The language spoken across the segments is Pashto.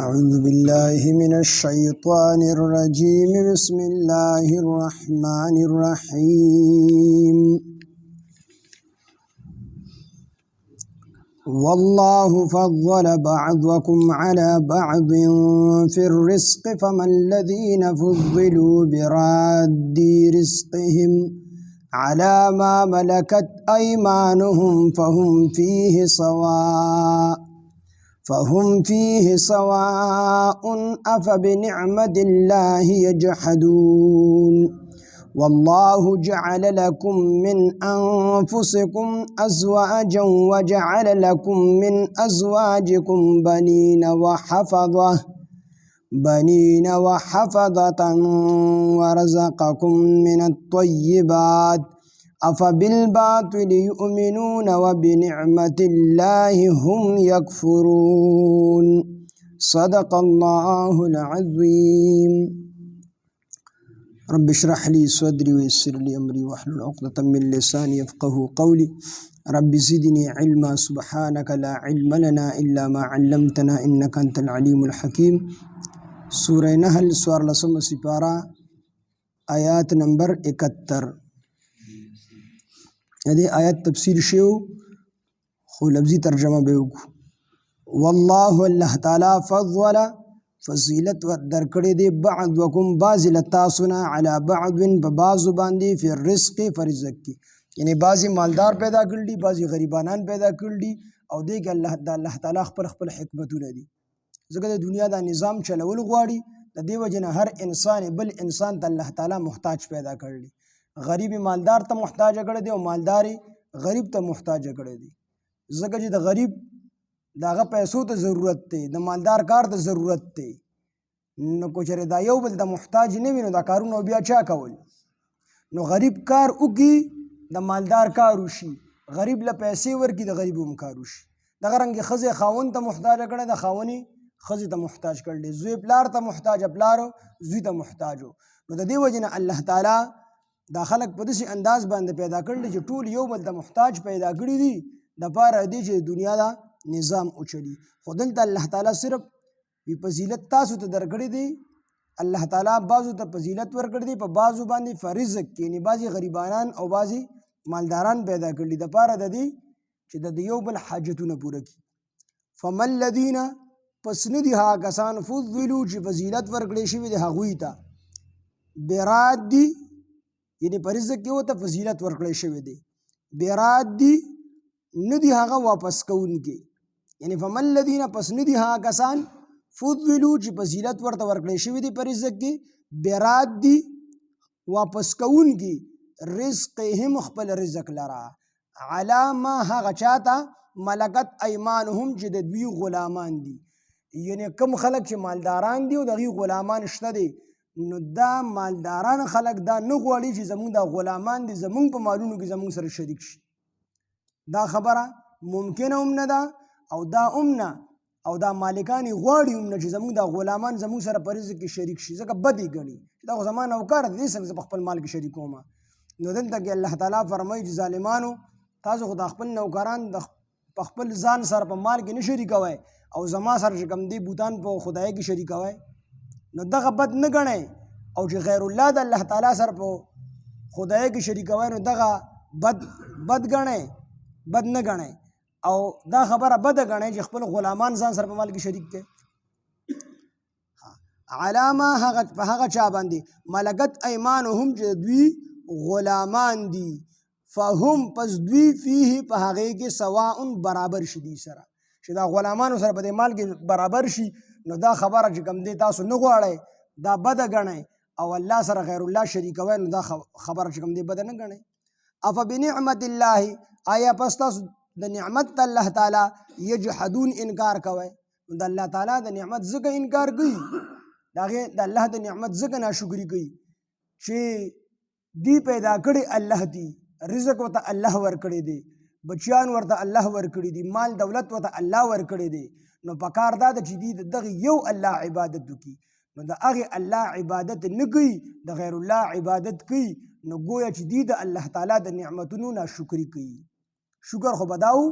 أعوذ بالله من الشيطان الرجيم بسم الله الرحمن الرحيم والله فضل بعضكم على بعض في الرزق فما الذين فضلوا براد رزقهم على ما ملكت أيمانهم فهم فيه سواء أفبنعمة الله يجحدون والله جعل لكم من أنفسكم أزواجا وجعل لكم من أزواجكم بنين وحفظة ورزقكم من الطيبات أفبالباطل يؤمنون وبنعمة الله هم يكفرون صدق الله العظيم رب اشرح لي صدري ويسر لي أمري واحلل عقدة من لساني يفقه قولي رب زدني علما سبحانك لا علم لنا إلا ما علمتنا إنك أنت العليم الحكيم سورة نحل سوار لسم سپارہ آیات نمبر 71 هذه آیات تفسیر شو خو لفظی ترجمه به وکړو والله الله تعالی فضل فضیلت درکړې دی بعضکم بعض لتاسنا علی بعض ببعض باندې فی الرزق فرزق کی یعنی بعضی مالدار پیدا کړل دي بعضی غریبانان پیدا کړل دي او دې الله تعالی خپل حکمتونه دي ځکه د دنیا دا نظام چلول غواړي د دې وجنه هر انسان بل انسان ته الله تعالی محتاج پیدا کړل غریب مالدار ته محتاج کړی دی او مالدار غریب ته محتاج کړی دی ځکه چې د غریب داغه پیسو ته ضرورت دی د مالدار کار ته ضرورت دی نو کو چېرې دا یو بل ته محتاج نه وي نو دا کارونه بیا چا کول نو غریب کار وکړي د مالدار کار وشي غریب له پیسې ورکړي د غریب هم کار وشي دغه رنګې ښځې خاوند ته محتاج کړی د خاونې ښځې ته محتاج کړی دی زوی پلار ته محتاج پلار زوی ته محتاج نو د دې وجې نه الله تعالی دا خلق په داسې انداز باندې پیدا کړل چې ټول یو بل ته محتاج پیدا کړي دي دپاره دې چې دنیا دا نظام وچلي خو دلته الله تعالی صرف وی فضیلت تاسو ته درکړی دی الله تعالی بعضو ته فضیلت ورکړی دی په بعضو باندې فرزق کې یعنې بعضې غریبانان او بعضې مالداران پیدا کړي دپاره د دې چې د یو بل حاجتونه پوره کړي فما الذین پس نه دي هغه کسان فضلوا چې فضیلت ورکړی شوي د هغوی ته براد دي یعنی په رزق کې ورته فضیلت ورکړی شوی دی براد دي نه دي هغه واپس کوونکي یعنی فما الذین پس نه دي هغه کسان فضلوا چې فضیلت ورته ورکړی شوی دی په رزق کې براد دي واپس کوونکي رزقهم خپل رزق لره علی ما هغه چاته ملکت ایمانهم چې د دوی غلامان دي یعنی کم خلک چې مالداران دي او د هغوی غلامان شته دي نو دا مالداران خلق دا نه غواړي چې زمونږ دا غلامان دي زمونږ په مالونو کې زمونږ سره شریک شي دا خبره ممکنه هم نه ده او دا هم نه او دا مالکان غواړي هم نه چې زمونږ دا غلامان زمونږ سره په رزق کې شریک شي ځکه بد یې ګڼي دا خو زما نوکر دی دې څنګه زه په خپل مال کې شریک وم نو دلته کې الله تعالی فرمایي چې ظالمانو تاسو خو د خپل نوکران په خپل ځان سره په مال کې نه شریکوئ او زما سره چې کوم دی بوتان په خدای کې شریکوئ نو دغه بد نه ګڼئ او چې غیر الله د الله تعالی سره په خدای کې شریکوئ نو دغه بد ګڼئ بد نه ګڼئ او دا خبره بده ګڼئ چې خپل غلامان ځان سره په مال کې شریک کړئ علامه په هغه چا باندې ملکت ایمانهم چې دوی غلامان دي فهم پس دوی فیه په هغې کې سواء برابر شي دوی سره چې دا غلامانو سره په دې مال کې برابر شي نو دا خبره چې کوم دی تاسو نه غواړئ دا بده ګڼئ او الله سره غیر الله شریکوئ نو دا خبره چې کوم دی بده نه ګڼئ افبنعمت الله آیا پس تاسو د نعمت الله تعالی یجحدون انکار کوئ نو د الله تعالی د نعمت ځکه انکار کوي د الله د نعمت ځکه ناشکري کوي چې دی پیدا کړي الله دی رزق ورته الله ورکړی دی بچیان ورته الله ورکړي دي مال دولت ورته الله ورکړی دی نو پکار دا چې دی دغه یو الله عبادت وکړي نو د هغې الله عبادت نه کوي د غیر الله عبادت کوي نو گویا چې دی د الله تعالی د نعمتونو ناشکري کوي شکر خو به دا و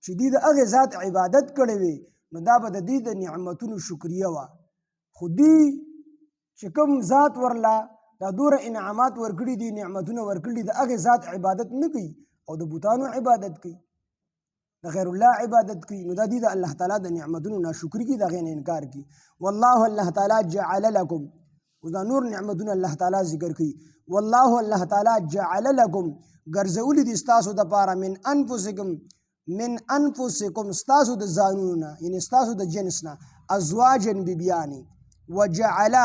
چې دی د هغې ذات عبادت کړی وي نو دا به د دې د نعمتونو شکریه وه. خو دوی چې کوم ذات ورله دا دوره انعامات ورکړي دي، نعمتونه ورکړي، د هغې ذات عبادت نه کوي او د بوتانو عبادت کوي، د غیر الله عبادت کوي، نو دا دي د الله تعالی د نعمتونو ناشکري کوي، د هغې نه انکار کوي. والله الله تعالی جعل لکم، اوس دا نور نعمتونه الله تعالی ذکر کوي. والله الله تعالی جعل لکم ګرځولي دي ستاسو دپاره من انفسکم ستاسو د ځانونو نه، یعنې ستاسو د جنس نه، ازواجا بیبیانې، وجعل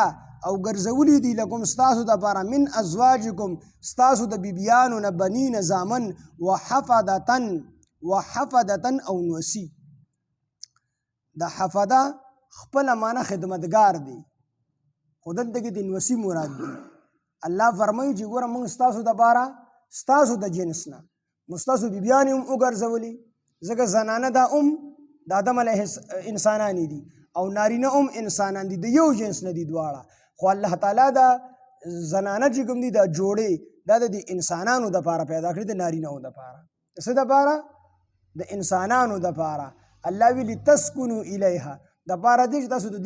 او ګرځولي دي لکم ستاسو دپاره من ازواجکم ستاسو د بیبیانو نه بنین زامن، وحفدتن او نوسی. د حفده خپله معنی خدمتګار دی، خو دلته کې د نوسی مراد دی. الله فرمایي چې ګوره موږ ستاسو دپاره ستاسو د جنس نه مو ستاسو بیبیانې هم وګرځولي، ځکه زنانه دا د آدم علیه انسانانې دي او نارینه هم انسانان دي، د یو جنس نه دي دواړه. خو الله تعالی دا زنانه چې کوم دي دا جوړې دا د انسانانو دپاره پیدا کړي، د نارینهو دپاره. د څه دپاره؟ د انسانانو دپاره. الله وی لتسکنو الیها، دپاره دی چې تاسو د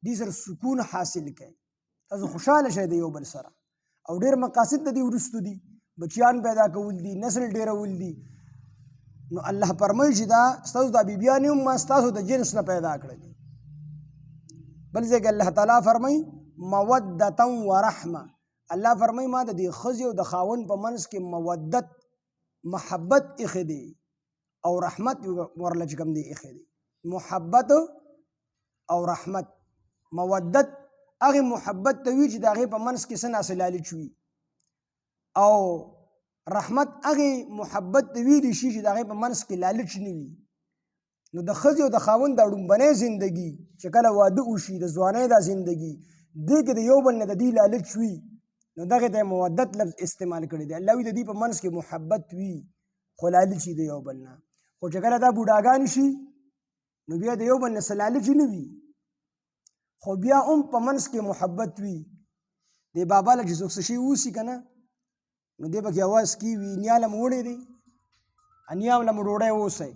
دې سره سکون حاصل کړئ، تاسو خوشحاله شئ د یو بل سره. او ډېر مقاصد د دې وروستو دي، بچیان پیدا کول دي، نسل ډېرول دي. نو الله فرمایي چې دا ستاسو دا بیبیانې هم ما ستاسو د جنس نه پیدا کړلې. بل ځای کې الله تعالی فرمایي مودة ورحمه، الله فرمایي ما د دې ښځې او د خاوند په منځ کې مودت محبت ایښی دی او رحمت ورله چې کوم دی ایښی دی. محبت او رحمت، مودت هغې محبت ته وي چې د هغې په منځ کې څه ناسې لالچ وي، او رحمت هغې محبت ته ویلی شي چې د هغې په منځ کې لالچ نه وي. نو د ښځې او د خاوند دا ړومبنۍ زندګي چې کله واده وشي، د ځوانۍ دا زندګي، دې کې د یو بل نه د دې لالچ وي، نو دغې ته یې مودت لفظ استعمال کړی دی. الله وي د دې په منځ کې محبت وي خو لالچ وي د یو بل نه. خو چې کله دا بوډاګان شي نو بیا د یو بل نه څه لالچ نه وي، خو بیا هم په منځ کې محبت وي. دې بابا له چې څوک څه شي ووسي که نه، نو دې پکې اواز کی وي نیا له مو وړی دی، نیا له مو ډوډۍ ووسی.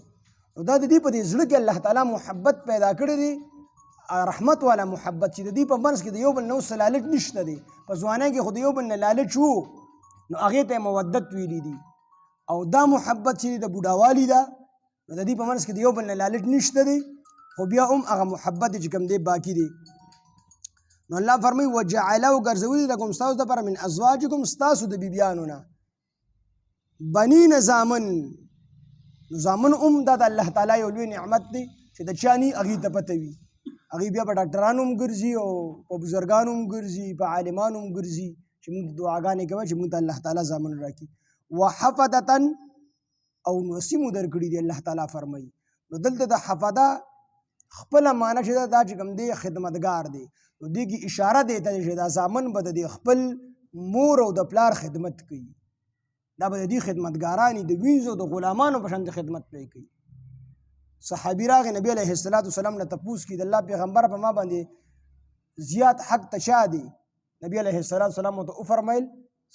نو دا د دې په دې زړه کې الله تعالی محبت پیدا کړی دی، رحمت والا محبت چې د دې په منځ کې د یو بل نه اوس لالچ نشته دی. په ځوانۍ کې خو د یو بل نه لالچ وو، نو هغې ته یې مودت ویلي دي. او دا محبت چې د بوډاوالي ده، نو د دې په منځ کې د یو بل نه لالچ نشته دی، خو بیا هم هغه محبت چې کوم دی باقي دی. نو الله فرمایي وجعل او ګرځولي لکم ستاسو دپاره من ازواجکم ستاسو د بیبیانو نه بنین زامن. نو زامن هم دا د الله تعالی یو لوی نعمت دی چې د چا ني هغې ته پته وي. هغې بیا په ډاکټرانو هم ګرځي او په بزرګانو هم ګرځي، په عالمانو هم ګرځي چې موږ دعاګانې کوو چې موږ ته الله تعالی زامن راکړي. وحفدتن او نوسی مو درکړي دي الله تعالی فرمایي. نو دلته د حفده خپله معنی چې دا چې کوم دی خدمتګار دی، نو دې کې اشاره دی ته چې دا زامن به د خپل مور او د پلار خدمت کوي، دا به د دې خدمتګاران د وینځو د غلامانو په شان خدمت پرې کوي. صحابي راغی نبی علیه السلام نه تپوس کړي د الله پیغمبر په ما باندې زیات حق ته چا دی؟ نبی علیه السلام ورته وفرمیل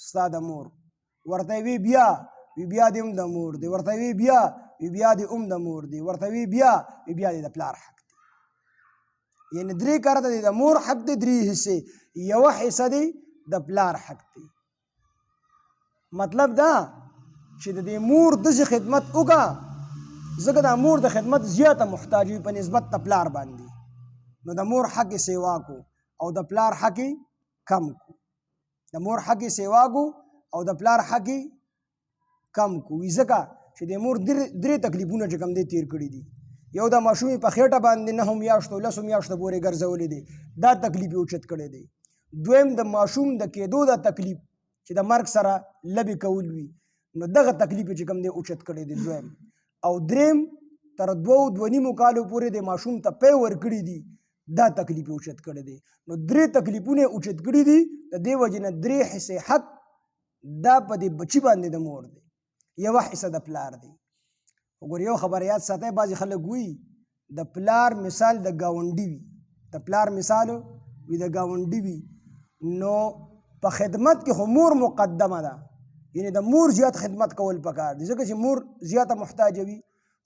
ستا د مور. ورته وی بیا دې هم د مور دی، ورته وی بیا دې هم د مور دی، ورته وی بیا دې د پلار حق دی. یعنی درې کاره ته د مور حق دی، درې حصې، یوه حصه دی د پلار حق دی. مطلب دا چې د دې مور داسې خدمت وکړه ځکه دا مور د خدمت زیاته محتاج وي په نسبت د پلار باندې، نو د مور حق یې سیوا کو او د پلار حق یې کم کو. د مور حق یې سیوا کو او د پلار حق یې کم کو. وي ځکه چې د مور درې تکلیفونه چې کوم دی تیر کړي دي. یو د ماشومې په خېټه باندې 9 میاشتو 10 میاشتو پورې ګرځولی دی، دا تکلیف یې اوچت کړی دی. دویم د ماشوم د کېدو دا تکلیف چې د مرګ سره لبې کول وي، نو دغه تکلیف یې چې کوم دی اوچت کړی دی دویم. او دریم تر 2.5 کالو پورې د ماشوم ته پی ورکړي دي، دا تکلیف یې اوچت کړی دی. نو درې تکلیفونه یې اوچت کړي دي، د دې وجې نه 3 حصې حق دا په دې بچي باندې د مور دی، یوه حصه د پلار دی. وګوره یو خبر یاد ساتئ، بعضې خلک وایي د پلار مثال د ګاونډي وي، د پلار مثال وي د ګاونډي وي. نو په خدمت کې خو مور مقدمه ده، یعنی د مور زیات خدمت کول پکار دي ځکه چې مور زیاته محتاجه وي.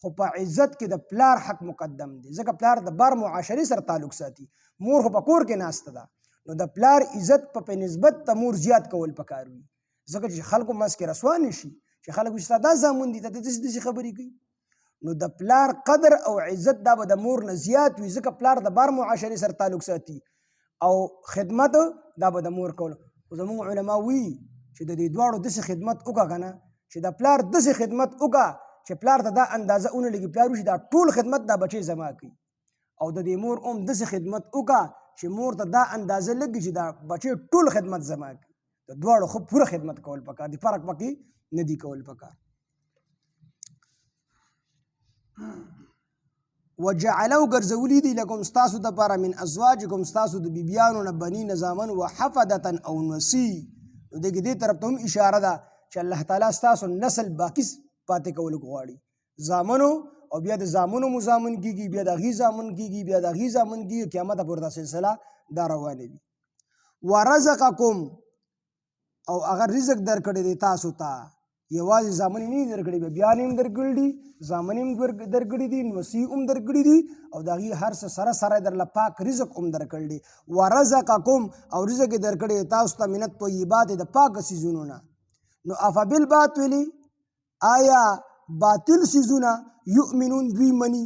خو په عزت کې د پلار حق مقدم دی، ځکه پلار د بار معاشرې سره تعلق ساتي. مور خو په کور کې ناسته ده، نو د پلار عزت په نسبت د مور زیات کول پکار وي، ځکه چې خلکو منځ کې رسوا نه شي چې خلک وایي ستا دا زامن دي ته داسې خبرې کوي. نو د پلار قدر او عزت دا به د مور نه زیات وي، ځکه پلار د بار معاشرې سره تعلق ساتي او خدمت دا به د مور کول. خو زموږ علما وایي چې د دې دواړو داسې خدمت وکړه که نه چې د پلار داسې خدمت وکړه چې پلار ته دا اندازه ونه لګي پلار وشي دا ټول خدمت دا بچی زما کوي، او د دې مور داسې خدمت وکړه چې مور ته دا اندازه لګي چې دا بچی ټول خدمت زما کوي. د دواړو خو پوره خدمت کول پکار دي، فرق پکې نه دي کول پکار. وجعلو ګرځولي دي لکم ستاسو دپاره من ازواجکم ستاسو د بیبیانو نه بنین زامن وحفدة او نسی. نو دې کې دې طرف ته هم اشاره ده چې الله تعالی ستاسو نسل باقي پاتې کول غواړي، زامنو او بیا د زامنو مو زامن کېږي، بیا د هغې زامن کېږي، بیا د هغې زامن کېږي، قیامت پورې دا سلسله دا روانه وي. ورزقکم او هغه رزق درکړی دی تاسو ته، یوازې زامن یې نه درکړي، بیان یې هم درکړي دي، زامن یې هم درکړي دي، نوسي هم درکړي دي، او د هغې هر څه سره سره یې درله پاک رزق هم درکړی دی. ورزقکم او رزق یې درکړی دی تاسو ته من الطیبات د پاکه څیزونو نه. نو افبالباطل آیا باطل څیزونه یؤمنون دوی مني،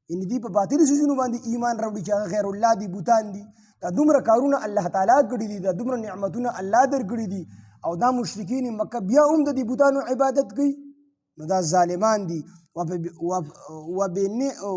یعنې دوی په باطلو څیزونو باندې ایمان راوړي چې هغه غیر الله دي، بوتان دي. دا دومره کارونه الله تعالی کړي دي، دا دومره نعمتونه الله درکړي دي، او دا مشرکین مکه بیا هم د دې بوتانو عبادت کوي، نو دا ظالمان دي.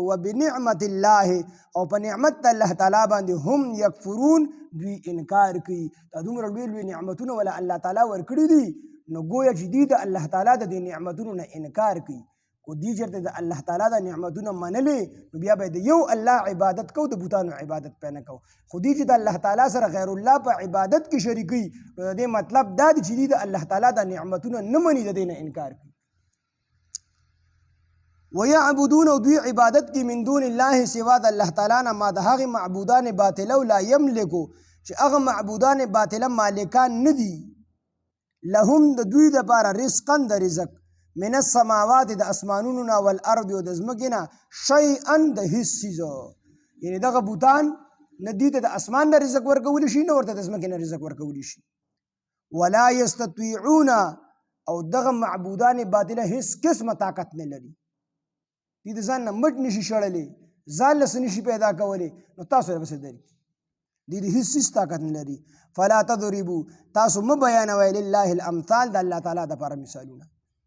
وبنعمت الله او په نعمت د الله تعالی باندې هم یکفرون دوی انکار کوي. دا دومره لوی لوی نعمتونه ولا الله تعالی ورکړي دي، نو گویا چې دوی د الله تعالی د دې نعمتونو نه انکار کوي. کو دوی چېرته د الله تعالی د نعمتونه منلې نو بیا به د یو الله عبادت کوو، د بوتانو عبادت پې نه کوو. خو دوی چې د الله تعالی سره غیر الله په عبادت کې شریکوي، نو د دې مطلب دا دی چې دوی د الله تعالی د نعمتونه نه مني، د دې نه انکار کوي. ويعبدون او دوی عبادت کی من دون الله سوا د الله تعالی نه ما د هغې معبودان باطله لا یملکو چې هغه معبودان باطله مالکان نه دي، لهم د دوی دپاره رزقا د رزق من السماوات د اسمانونو نه والارض او د ځمکې نه شیئا د هیڅ څیز، یعنې دغه بوتان نه دوی ته د اسمان نه رزق ورکولی شي نه ورته د ځمکې نه رزق ورکولی شي. ولا یستطیعون او دغه معبودان باطله هیڅ قسمه طاقت نه لري، دوی د ځان نه مټ نشي شړلی، ځان له څه نشي پیدا کولی، نو تاسو یې به څه درکړي، دوی د هیڅ څیز طاقت نه لري. فلا تضربو تاسو مه بیانوئ لله الامثال د الله تعالی دپاره مثالونه.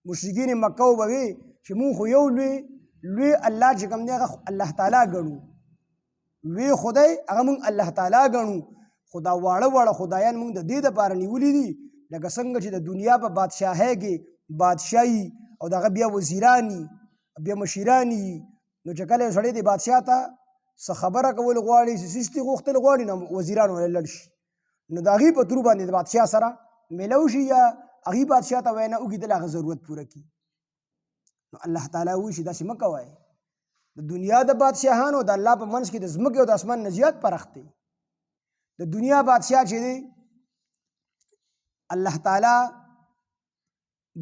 مشرکین مکه به وي چې مونږ خو یو لوی الله چې کوم دی هغه الله تعالی ګڼو، لوی خدای هغه مونږ الله تعالی ګڼو، خو دا واړه واړه خدایان مونږ د دې دپاره نیولي دي لکه څنګه چې د دنیا په بادشاهۍ کې بادشاهي او د هغه بیا وزیرانی بیا مشیرانی، نو چې کله یو سړی د بادشاه ته څه خبره کول غواړي، څه سیستي غوښتل غواړي، نو وزیران ورله لړ شي، نو د هغې په ترو باندې د بادشاه سره میلو شي یا هغې بادشاه ته وینا وکړي دل هغه ضرورت پوره کړي. نو الله تعالی وایي چې داسې مه کوئ، د دنیا د بادشاهانو د الله په منځ کې د ځمکې او د اسمان نه زیات فرق دی. د دنیا بادشاه چې دی الله تعالی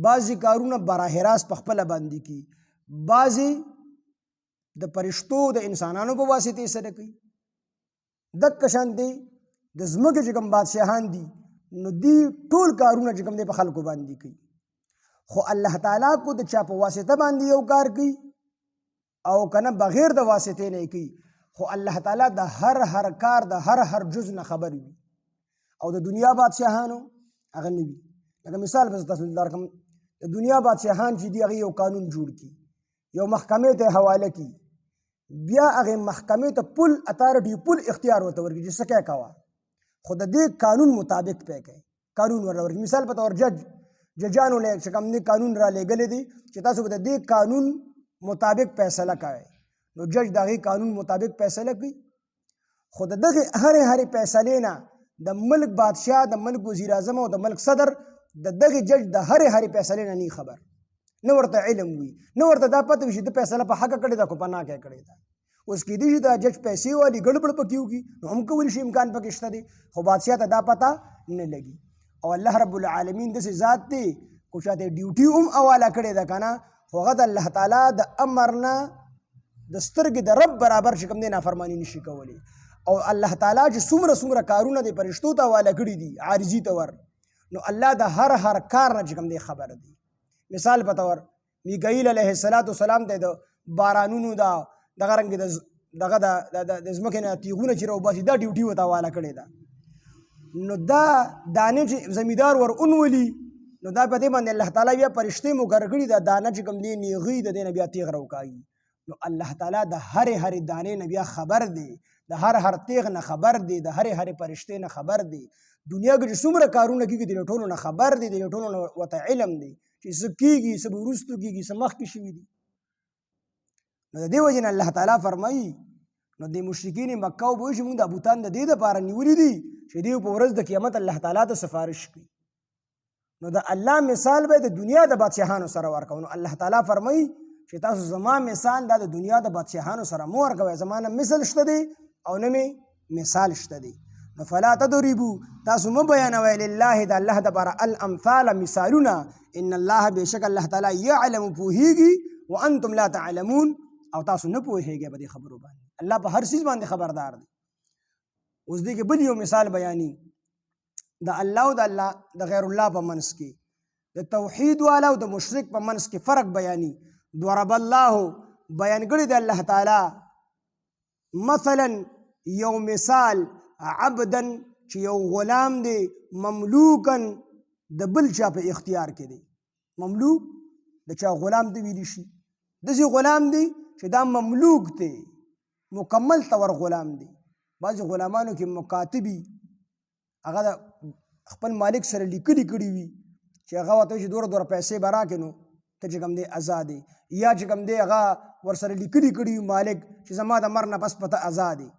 بعضې کارونه براه راست په خپله باندې کوي، بعضې د فرشتو د انسانانو په واسطې سره کوي. دقه شانتې د ځمکې چې کوم بادشاهان دي نو دوی ټول کارونه چې کوم دی په خلکو باندې کوي، خو الله تعالی کو د چا په واسطه باندې یو کار کوي او کنه بغیر د واسطې نه کوي، خو الله تعالی د هر کار د هر جز نه خبر وي، او د دنیا بادشاهانو هغه نه وي. لکه مثال به زه تاسو ته درکړم، د دنیا بادشاهان چې دي هغې یو قانون جوړ کړي، یو محکمې ته یې حواله کړي، بیا هغې محکمې ته پل اتارټي پل اختیار ورته ورکړي چې څه کوې کوه، خو د دې قانون مطابق پې کوي، قانون ورته ورکړي. مثال په طور ججانو له چې کوم دی قانون را لېږلی دی چې تاسو به د دې قانون مطابق فیصله کوئ، نو جج د هغې قانون مطابق فیصله کوي، خو د دغې هرې فیصلې نه د ملک بادشاه، د ملک وزیر اعظم او د ملک صدر د دغې جج د هرې فیصلې نه نه خبر، نه ورته علم وي، نه ورته دا پته وي چې د فیصله په حقه کړې ده که په ناکه کړې ده. اوس کېدای شي دا جج پیسې والي ګډوډ پکې وکړي، نو هم کولی شي، امکان پکې شته دی، خو بادشاه ته دا پته نه لګي. او الله رب العالمین داسې ذات دی کو چاته ډیوټي هم حواله کړې ده که نه، خو هغه د الله تعالی د امر نه د سترګې د رب برابر چې کوم دی نافرماني نشي کولی. او الله تعالی چې څومره کارونه د فرشتو ته حواله کړي دي عارضي طور، نو الله د هر کار نه چې کوم دی خبر دی. مثال په طور میکائیل علیه السلام ته د بارانونو دا دغه رنګې دغه د ځمکې نه تیغونه چې راوباسي دا ډیوټي ورته حواله کړې ده. نو دا دانې چې زمیندار ور اونولي نو دا په دې باندې الله تعالی بیا فرشتې مقرر کړي دا دانه چې کوم دی نیغي د دې نه بیا تیغ راوکاږي. نو الله تعالی د هرې دانې نه بیا خبر دی، د هر تیغ نه خبر دی، د هرې فرشتې نه خبر دی. دنیا کې چې څومره کارونه کېږي د ټولو نه خبر دی، د ټولو نه ورته علم دی چې څه کېږي، څه به وروستو کېږي، څه مخکې شوي دي. نو د دې وجې نه الله تعالی فرمایي نو د مشرکین مکه وبوي چې موږ د بوتان د دې دپاره نیولي دي چې دوی په ورځ د قیامت الله تعالی ته سفارش کوي. نو د الله مثال به د دنیا د بادشاهانو سره ورکوو. نو الله تعالی فرمایي چې تاسو زما مثال دا د دنیا د بادشاهانو سره مو ورکوئ، زما نه مثل شته دی او نه مې مثال شته دی. نو فلا تضربوا تاسو مه بیانوئ لله د الله دپاره الامثال مثالونه، ان الله بېشک الله تعالی یعلم پوهیږي وانتم لا تعلمون او تاسو نه پوهیږئ په دې خبرو باندې. الله په هر څیز باندې خبردار دی. اوس دې کې بل یو مثال بیاني د الله او د الله د غیر الله په منځ کې د توحید والا او د مشرک په منځ کې فرق بیاني. ضرب الله بیان کړی د الله تعالی مثلا یو مثال عبدا چې یو غلام دی مملوکن د بل چا په اختیار کې دی. مملوک د چا غلام دی ویلی شي، داسې غلام دی چې دا مملوک دی، مکمل طور غلام دی. بعضې غلامانو کې مکاتبي هغه د خپل مالک سره لیکلي کړي وي چې هغه ورته وایي چې دوره پیسې به راکړې نو ته چې کوم دی آزاد یې، یا چې کوم دی هغه ورسره لیکلي کړي وي مالک چې زما د مرګ نه پس په ته آزاد یې،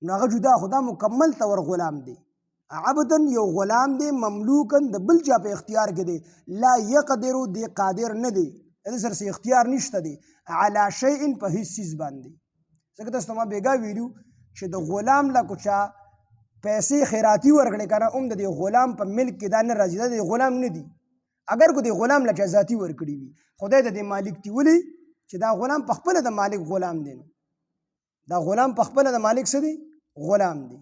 نو هغه جدا خو دا مکمل طور غلام دی. عبدن یو غلام دی مملوکن د بل چا په اختیار کې دی، لا یقدرو دی قادر نه دی، د سره څه اختیار نشته دی علی شیء په هیڅ څیز باندې. ځکه تاسو ته ما بېګا ویلو چې د غلام له کو چا پیسې خیراتي ورکړې که نه هم د دې غلام په ملک کې دا نه راځي، دا د غلام نه دي. اگر کو د غلام له چا ذاتي ورکړي وي، خدای د دې مالک تیولي چې دا غلام په خپله د مالک غلام دی. دا غلام په خپله د مالک څه دی؟ غلام دی.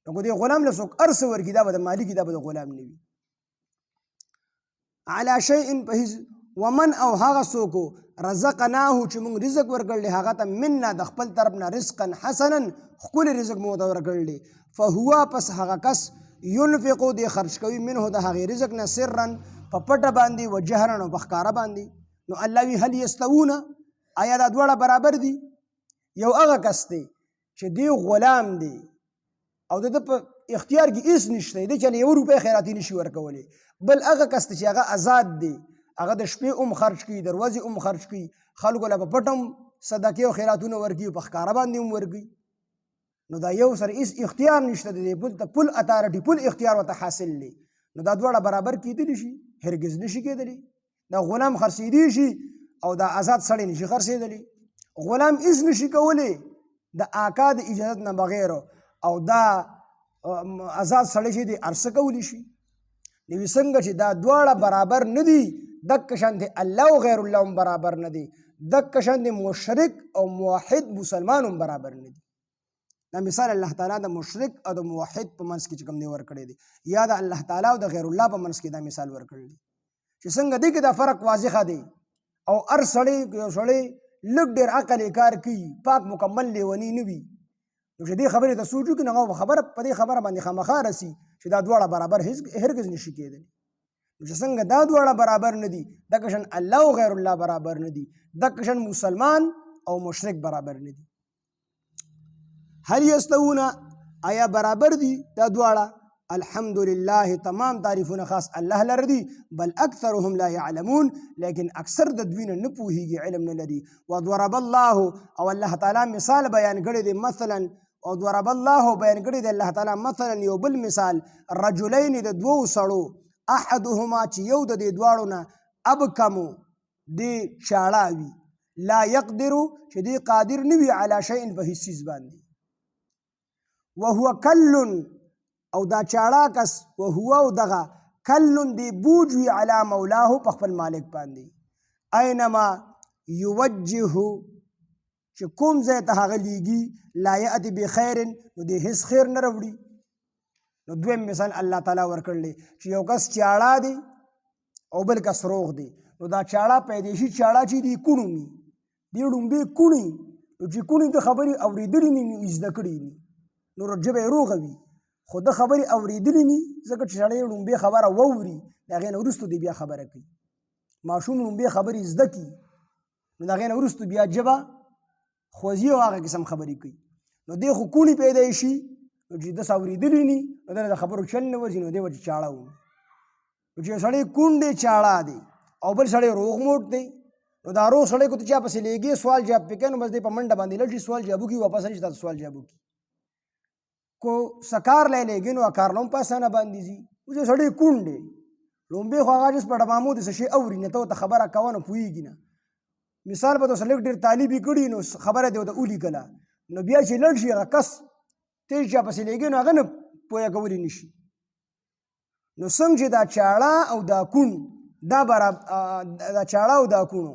نو که دې غلام له څوک هر څه ورکړي دا به د مالک دا به د غلام نه وي. علی شیء په هیڅ ومن او هغه څوک رزقناه چې موږ رزق ورکړلی هغه ته منا د خپل طرف نه رزقا حسنا ښکلی رزق مو ورته ورکړلی فهو پس هغه کس ينفقو دی خرج کوي منه د هغې رزق نه سرا په پټه باندې و جهرا او په ښکاره باندې. نو الله وی هل یستوونه آیا دا دواړه برابر دي؟ یو هغه کس دی چې دی غلام دی او د په اختیار کې هېڅ نشته دی چې یو روپۍ خیراتي نشي ورکولی. بل هغه کس دی چې هغه آزاد دی، هغه د شپې هم خرج کوي، د ورځې هم خرج کوي، خلکو له په پټ هم صدقې او خیراتونه ورکوي، په ښکاره باندې هم ورکوي. نو دا یو سره هېڅ اختیار نشته دی، بل ته فل اتارټي فل اختیار ورته حاصل دی. نو دا دواړه برابر کېدلی شي؟ هرګز نشي کېدلی. دا غلام خرڅېدی شي او دا آزاد سړی نشي خرڅېدلی. غلام هېڅ نشي کولی د آقا د اجازت نه بغیر، او دا آزاد سړی چې دی هر څه کولی شي. نو څنګه چې دا دواړه برابر نه دي، دک شان د الله او غیر الله هم برابر نه دي، دک شان د مشرک او موحد مسلمان هم برابر نه دي. دا مثال الله تعالی د مشرک او د موحد په منځ کې چې کوم دی ورکړی دی، یا د الله تعالی او د غیر الله په منځ کې دا مثال ورکړی دی چې څنګه دی کې دا فرق واضحه دی. او هر سړی یو سړی لږ ډېر عقل یې کار کوي، پاک مکمل لیونی نه وي، نو چې دې خبرې ته سوچ وکړي نو هغه خبره په دې خبره باندې خامخا رسي چې دا دواړه برابر هرګز نشي کېدلی. نو چې څنګه دا دواړه برابر نه دي، دغه شان الله او غیر الله برابر نه دي، دغه شان مسلمان او مشرک برابر نه دي. هل یستوون آیا برابر دي دا دواړه؟ الحمدلله تمام تعریفونه خاص الله لره دي، بل اکثرهم لا يعلمون لیکن اکثر د دوی نه پوهیږي، علم نه لري. وضرب الله او الله تعالی مثال بیان کړی دی، مثلا او ضرب الله بیان کړی دی الله تعالی مثلا یو بل مثال رجلین د دوو سړو احدهما چې یو د دې دواړو نه ابکمو دی چاړه وي، لا یقدرو چې دی قادر نه وي علی شیء په هیڅ څیز باندې، وهو کلن او دا چاړه کس وهو او دغه کلن دی بوج وي علی مولاه په خپل مالک باندې، اینما یوجهه چې کوم ځای ته هغه لیږي لا یأتي بخیر نو دې هیڅ خیر نه راوړي. نو دویم مثال الله تعالی ورکړلی چې یو کس چاړه دی او بل کس روغ دی. نو دا چاړه پیدایشي چاړه چې دی کوڼ وي، دې ړومبې کوڼې، نو چې کوڼې د خبرې اورېدلې نه وي زده کړې وي نو ژبه یې روغه وي، خو د خبرې اورېدلې نه ځکه چې سړی ړومبې خبره واوري د هغې نه وروستو دی بیا خبره کوي. ماشوم ړومبې خبرې زده کړي نو د هغې نه وروستو بیا ژبه خوځي او هغه قسم خبرې کوي. نو دی خو کوڼې پیدایشي نو چې داسې اورېدلې نه نو د خبرو چل نه ورځي نو دی به چې چاړه و. نو چې یو سړی کوڼ دی چاړه دی او بل سړی روغ موټ دی نو دا روغ سړی کو ته چا پسې لیږې سوال جواب پې کوي نو بس دی په منډه باندې لړ شي سوال جواب وکړي واپس راشي تا ته سوال جواب وکړي. کو سکار لی لیږي نو کار له هم په اسانه باندې ځي. اوس یو سړی کوڼ دی لومبې خو هغه جس په ډمامو د څه شي اوري نه ته ورته خبره کوه نو پوهېږي نه. مثال به ته لږ ډېر طالب یې کړي نو خبره دې ورته ولیکله نو بیا چې لړ شي هغه کس تیز چا پسې لیږي نو هغه نه پوهه کولی نه شي. نو څنګه چې دا چاړه او دا کوڼ دا چاړه او دا کوڼو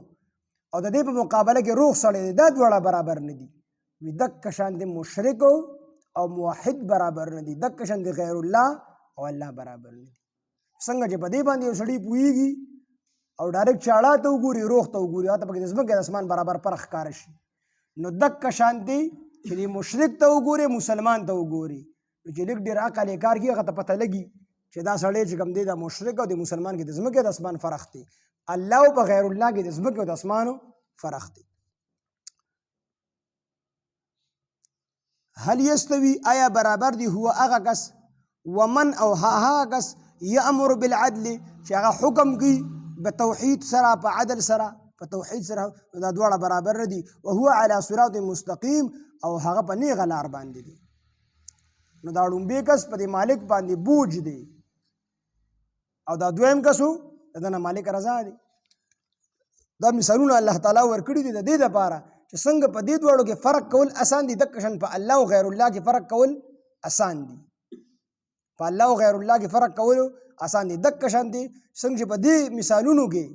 او د دې په مقابله کې روغ سړی دی دا دواړه برابر نه دي. وي دقه شان د مشرک او موحد برابر نه دي، دقه شان د غیر الله او الله برابر نه دي. څنګه چې په دې باندې یو سړی پوهېږي او ډایرکټ چاړه ته وګوري روغ ته وګوري هغه ته پکې د ځمکې د اسمان برابر فرق ښکاره شي. نو دقه شان دی چې د مشرک ته وګوري مسلمان ته وګوري نو چې لږ ډېر عقل یې کار کړي هغه ته پته لګي چې دا سړی چې کوم دی د مشرک او د مسلمان کې د ځمکې د اسمان فرق دی. الله او په غیر الله کې د ځمکې او د اسمانو فرق دی. هل یستوي آیا برابر دی هو هغه کس ومن او هغه کس یامر بالعدل چې هغه حکم کوي په توحید سره په عدل سره په توحید سره دا دواړه برابر نه دي. وهو علی صراط مستقیم او هغه په نیغه لار باندې دی. نو دا ړومبې کس په دې مالک باندې بوج دی او دا دویم کسو د نه مالک رضا دی. دا مثالونه الله تعالی ورکړي دي د دې دپاره چې څنګه په دې دواړو کې فرق کول اسان دي دقه شان په الله او غیر الله کې فرق کول اسان دي. په الله او غیر الله کې فرق کول اسان دي دقه شان دي څنګه چې په دې مثالونو کې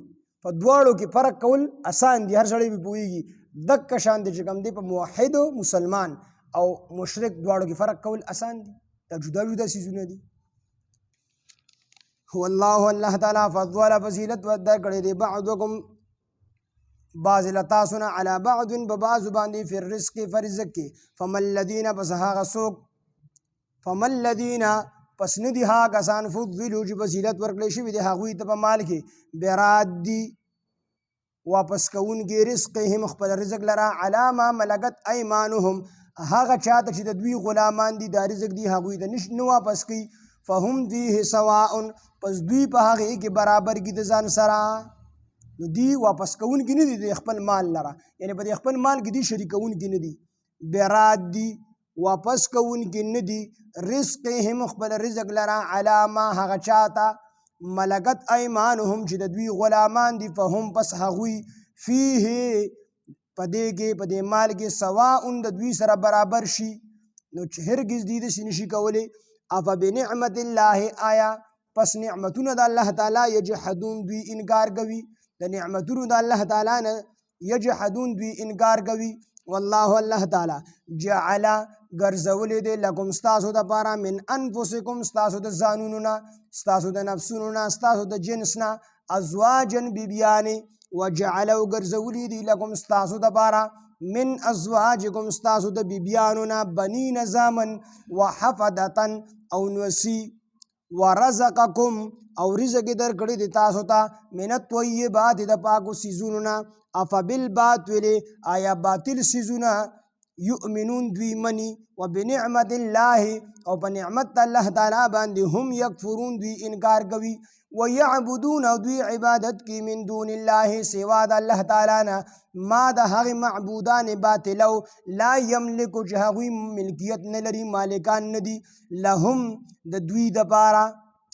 په دواړو کې فرق کول اسان دي هر سړی به پوهېږي. دقه شان دي چې کوم دی په موحد مسلمان او مشرک دواړو کې فرق کول اسان دي. دا جدا جدا څیزونه دي. هو الله الله تعالی فضل فضیلت ورکړی دی بعضکم بعض له تاسو نه علی بعض په بعضو باندې فی الرزق فرزق کې فما الذین پس هغه څوک فما الذین پس نه دي هغه کسان فضلوا چې فضیلت ورکړی شوي دی هغوی ته په مال کې برادي واپس کوونکي رزقهم خپل رزق لره علی ما ملکت ایمانهم هغه چاته چې د دوی غلامان دي دا رزق دی هغوی ته نه واپس کوي فهم فیه سواء پس دوی په هغې کې برابر دي د ځان سره. نو دی واپس کوونکي نه دي د خپل مال لره یعنې په دې خپل مال کې دي شریکوونکي نه دي. براد دي واپس کوونکي نه دي رزقهم خپل رزق لره علی ما هغه چاته ملکت ایمانهم چې د دوی غلامان دي فهم پس هغوی فیه په دې کې په دې مال کې سواء د دوی سره برابر شي. نو چې هرګز دي داسې نشي کولی. افبنعمت الله آیا پس نعمتونه د الله تعالی یجحدون دوی انکار کوي د نعمتونو د الله تعالی نه یجحدون دوی انکار کوي. والله الله تعالی جعل ګرځولی دی لکم ستاسو دپاره من انفسکم ستاسو د ځانونو نه ستاسو د نفسونو نه ستاسو د جنس نه ازواجا بیبیانې وجعل او ګرځولی دی لکم ستاسو دپاره من ازواجکم ستاسو د بیبیانو نه بنین زامن وحفدتن او نوسی ورزقکم او رزق درکړی دی تاسو ته من الطیبات د پاکو څیزونو نه افبالباطل آیا باطل څیزونه یؤمنون دوی منی وبنعمت الله او په نعمت الله تعالی باندې هم یکفرون دوی انکار کوي. ویعبدون او دوی عبادت کی من دون الله سوا د الله تعالی نه ما د هغې معبودان باطلو لا یملکو چې هغوی ملکیت نه لري مالکان نه دي لهم د دوی دپاره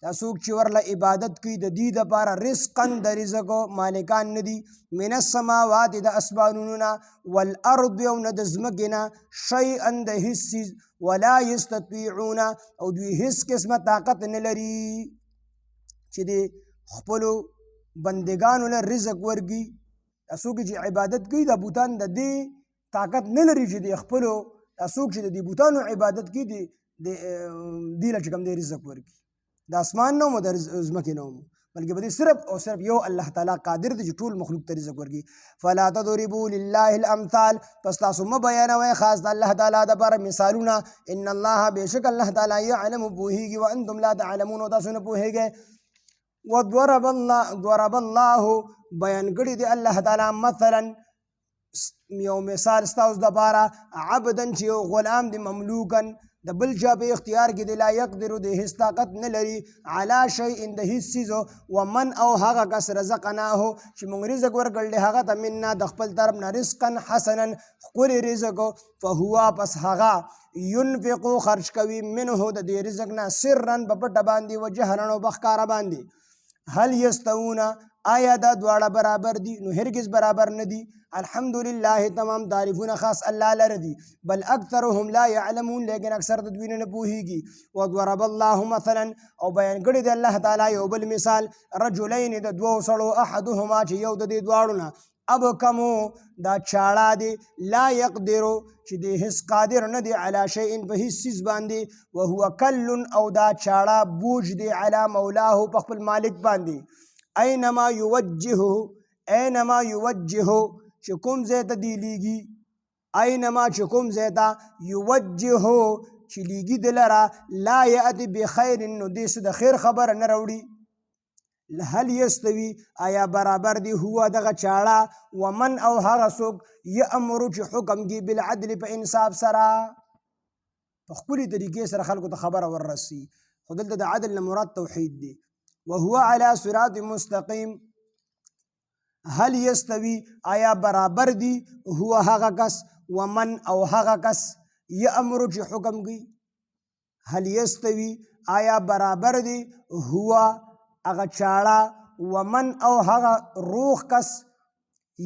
دا څوک چې ورله عبادت کوي د دې دپاره رزقا د رزقو مالکان نه دي من السماوات د اسمانونو نه والارض او نه د ځمکې نه شیئا د هېڅ څیز ولا یستطیعون او دوی هېڅ قسمه طاقت نه لري چې د خپلو بندګانو له رزق ورکړي څوک چې عبادت کوي د بوتان د دې طاقت نه لري چې د خپلو څوک چې د دې بوتانو عبادت کوي د دې له چې کوم دی رزق ورکړي د اسمان نه مو د ځمکې نه مو بلکې په دې صرف او صرف یو الله تعالی قادر دی چې ټول مخلوق ته رزق ورکړي فلا تضربوا لله الامثال پس تاسو مه بیانوئ خاص د الله تعالی دپاره مثالونه ان الله بېشک الله تعالی یعلم پوهېږي وانتم لا تعلمون او تاسو نه پوهېږئ وضرب الله بیان کړي دی الله تعالی مثلا یو مثال ستاسو دپاره عبدا چې یو غلام دی مملوکن د بل چا په اختیار کې دی لا یقدر د هیڅ طاقت نه لري علی شیء د هیڅ څیزو ومن او هغه کس رزقناه چې موږ رزق ورکړل دی هغه ته منا د خپل طرف نه رزقا حسنا ښکلی رزق فهو پس هغه ينفقو خرج کوي منه د دې رزق نه سرا په پټه باندې و جهرا او په ښکاره باندې هل یستوون آیا دا دواړه برابر دي نو هرگز برابر نه دي الحمدلله تمام تعریفونه خاص الله لره دي بل اکثرهم لا يعلمون لیکن اکثر د دوی نه پوهیږي وضرب الله مثلا او بیان کړی دی الله تعالی یو بل مثال رجلین د دوو سړو احدهما چې یو د دې دواړو نه ابکمو دا چاړه دی لا یقدرو چې د هیڅ قادر نه دی علی شیء په هیڅ څیز باندې وهو کل او دا چاړه بوج دی علی مولاه په خپل مالک باندې اینما یوجهه چې کوم ځای ته دی لیږي اینما چې کوم ځای ته یوجهه چې لیږي د لره لا یأتي بخیر نو دې څه د خیر خبره نه راوړي هل یستوي آیا برابر دی هو دغه چاړه ومن او هغه څوک یأمرو چې حکم کوي بالعدل په انصاف سره په خپلې طریقې سره خلکو ته خبره وررسي خو دلته د عدل نه مراد توحید دی وهو على صراط مستقیم هل یستوي آیا برابر دی هو هغه کس ومن او هغه کس یأمرو چې حکم کوي هل یستوي آیا برابر دی هو هغه چاړه ومن او هغه روح کس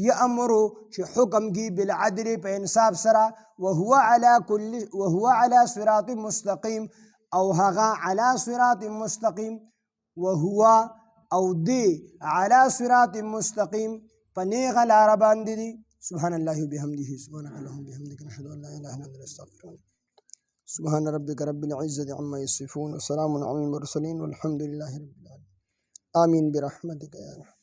یأمرو چې حکم کوي بالعدل په انصاف سره وهو على صراط مستقیم او هغه على صراط مستقیم وهو او دی على صراط مستقیم په نیغه لاره باندې دی سبحان الله وبحمده سبحانك اللهم وبحمدك نشهد ان لا اله الا انت نستغفرك سبحان ربك رب العزة عما يصفون وسلام على المرسلين والحمد لله رب العالمين آمين برحمتك يا رب